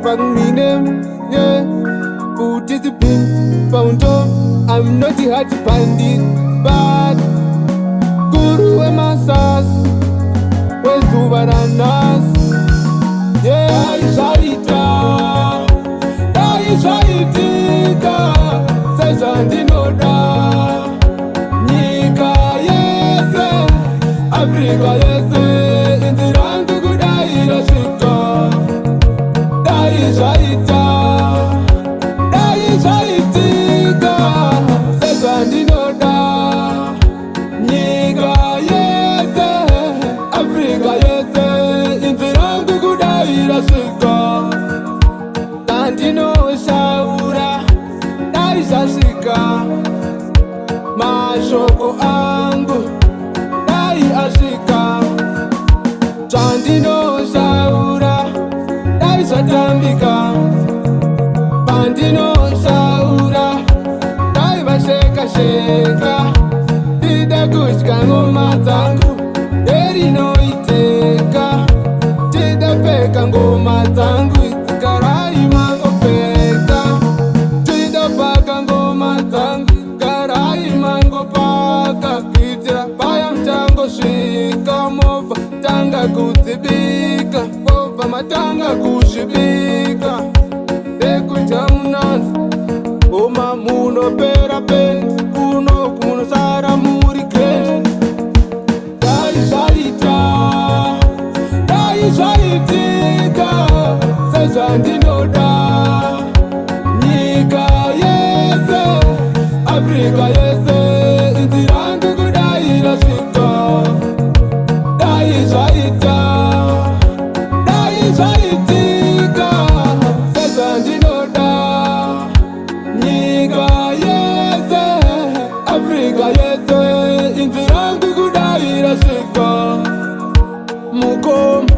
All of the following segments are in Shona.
respect me name, yeah. Put it pin, pound up. I'm not the hard bandit, but Guru and Masas, where's Ubaranas? Yeah, Ishaita, Ishaitika, says Andinoda, Nika, yes, Africa, yes, in the Randu Gudaira Shika, Ishaita, Ishaitika, says Andinoda, Nika, yes, Africa, yes, in the Randu Gudaira Shika. Tandino shaura daishashika, mashoko angu dai ashika. Tandino shaura daishatambika, pandino shaura dai basheka sheka. Dida kushka ngoma zangu erino iteka, dida peka ngoma zangu tanga kudzibika, obva matanga kushibika. Ekuja munanzi, oma munopera pendi, kuno kunosara muri grendi. Daishaitika, sezvandinoda. Nyika yese, Afrika yese, inzirangu kudaira svika. Daishaitika, sezvandinoda. Nyika yese, Afrika yese, inzi rangu kudaira svika. Mukoma,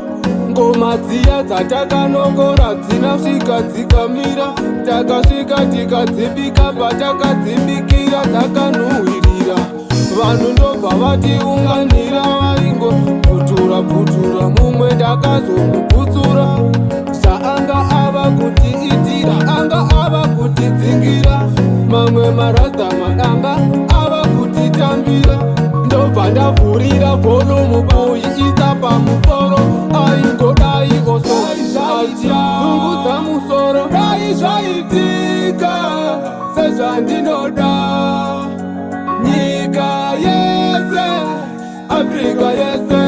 ngoma dziya dzatakanokora dzinasvika dzikamira. Takasvika tikadzibika, patakadzibikira dzakanhuhwirira. Vanhu ndobva vatiunganira, vaingo putura mumwe ndakazomuputsura. Zvaanga ava kutiitira, anga ava kutidzingira. Mamwe marasta madamba ava kutitambira. Ndobva ndavhurira volumu pauyiisa pamusoro. Aingodai oso achizungudza musoro. Daishaitika, sezvandinoda. Nyika yese, Afrika yese,